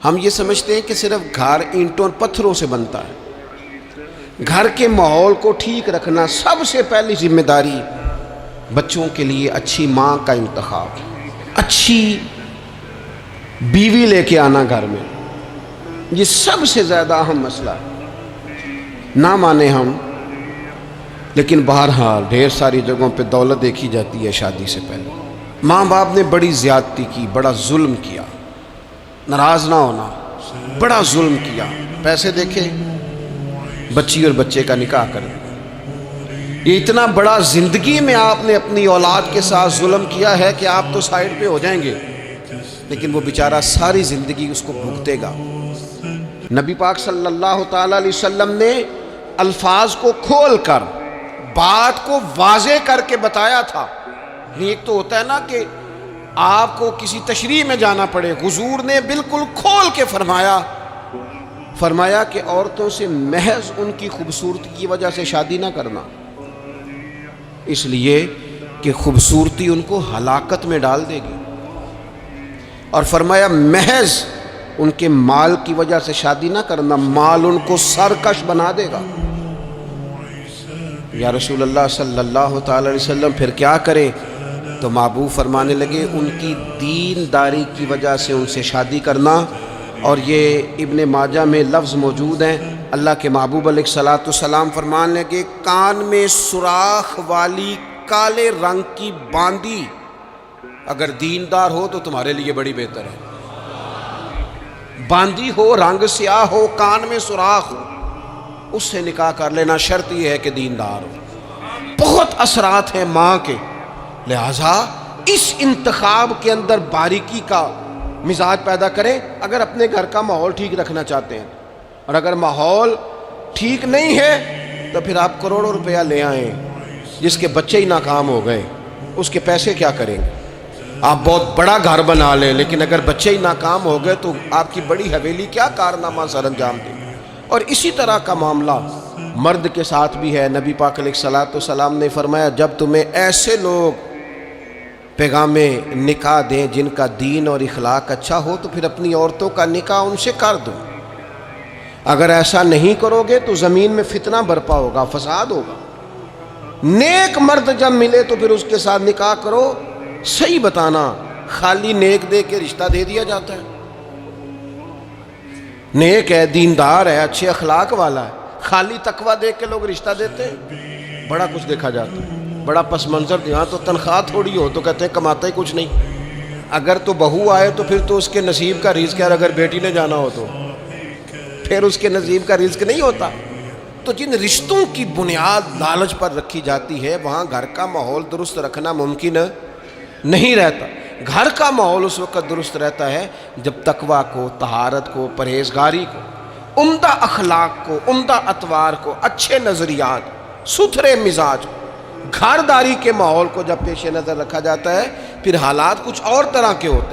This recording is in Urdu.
ہم یہ سمجھتے ہیں کہ صرف گھر اینٹوں اور پتھروں سے بنتا ہے۔ گھر کے ماحول کو ٹھیک رکھنا سب سے پہلی ذمہ داری بچوں کے لیے اچھی ماں کا انتخاب، اچھی بیوی لے کے آنا گھر میں، یہ سب سے زیادہ اہم مسئلہ ہے۔ نہ مانے ہم، لیکن بہرحال ڈھیر ساری جگہوں پہ دولت دیکھی جاتی ہے شادی سے پہلے۔ ماں باپ نے بڑی زیادتی کی، بڑا ظلم کیا، ناراض نہ ہونا، بڑا ظلم کیا۔ پیسے دیکھے بچی اور بچے کا نکاح کر دیا۔ یہ اتنا بڑا زندگی میں آپ نے اپنی اولاد کے ساتھ ظلم کیا ہے کہ آپ تو سائیڈ پہ ہو جائیں گے، لیکن وہ بیچارہ ساری زندگی اس کو بھگتے گا۔ نبی پاک صلی اللہ تعالی علیہ وسلم نے الفاظ کو کھول کر بات کو واضح کر کے بتایا تھا۔ ایک تو ہوتا ہے نا کہ آپ کو کسی تشریح میں جانا پڑے، حضور نے بالکل کھول کے فرمایا کہ عورتوں سے محض ان کی خوبصورتی کی وجہ سے شادی نہ کرنا، اس لیے کہ خوبصورتی ان کو ہلاکت میں ڈال دے گی، اور فرمایا محض ان کے مال کی وجہ سے شادی نہ کرنا، مال ان کو سرکش بنا دے گا۔ یا رسول اللہ صلی اللہ تعالی علیہ وسلم پھر کیا کریں؟ تو محبوب فرمانے لگے ان کی دین داری کی وجہ سے ان سے شادی کرنا۔ اور یہ ابن ماجہ میں لفظ موجود ہیں، اللہ کے محبوب علیہ الصلوۃ والسلام فرمانے لگے کان میں سوراخ والی کالے رنگ کی باندی اگر دیندار ہو تو تمہارے لیے بڑی بہتر ہے۔ باندی ہو، رنگ سیاہ ہو، کان میں سوراخ ہو، اس سے نکاح کر لینا، شرط یہ ہے کہ دیندار ہو۔ بہت اثرات ہیں ماں کے، لہٰذا اس انتخاب کے اندر باریکی کا مزاج پیدا کریں اگر اپنے گھر کا ماحول ٹھیک رکھنا چاہتے ہیں۔ اور اگر ماحول ٹھیک نہیں ہے تو پھر آپ کروڑوں روپیہ لے آئیں، جس کے بچے ہی ناکام ہو گئے اس کے پیسے کیا کریں گے؟ آپ بہت بڑا گھر بنا لیں، لیکن اگر بچے ہی ناکام ہو گئے تو آپ کی بڑی حویلی کیا کارنامہ سر انجام دے گی۔ اور اسی طرح کا معاملہ مرد کے ساتھ بھی ہے۔ نبی پاک علیہ الصلوۃ والسلام نے فرمایا جب تمہیں ایسے لوگ پیغام نکاح دیں جن کا دین اور اخلاق اچھا ہو تو پھر اپنی عورتوں کا نکاح ان سے کر دو۔ اگر ایسا نہیں کرو گے تو زمین میں فتنہ برپا ہوگا، فساد ہوگا۔ نیک مرد جب ملے تو پھر اس کے ساتھ نکاح کرو۔ صحیح بتانا، خالی نیک دے کے رشتہ دے دیا جاتا ہے؟ نیک ہے، دیندار ہے، اچھے اخلاق والا ہے، خالی تقویٰ دے کے لوگ رشتہ دیتے ہیں؟ بڑا کچھ دیکھا جاتا ہے، بڑا پس منظر یہاں تو تنخواہ تھوڑی ہو تو کہتے ہیں کماتا ہی کچھ نہیں۔ اگر تو بہو آئے تو پھر تو اس کے نصیب کا رزق ہے، اگر بیٹی نے جانا ہو تو پھر اس کے نصیب کا رزق نہیں ہوتا۔ تو جن رشتوں کی بنیاد لالچ پر رکھی جاتی ہے وہاں گھر کا ماحول درست رکھنا ممکن نہیں رہتا۔ گھر کا ماحول اس وقت درست رہتا ہے جب تقویٰ کو، طہارت کو، پرہیزگاری کو، عمدہ اخلاق کو، عمدہ اطوار کو، اچھے نظریات، ستھرے مزاج کو، گھرداری کے ماحول کو جب پیش نظر رکھا جاتا ہے پھر حالات کچھ اور طرح کے ہوتے ہیں۔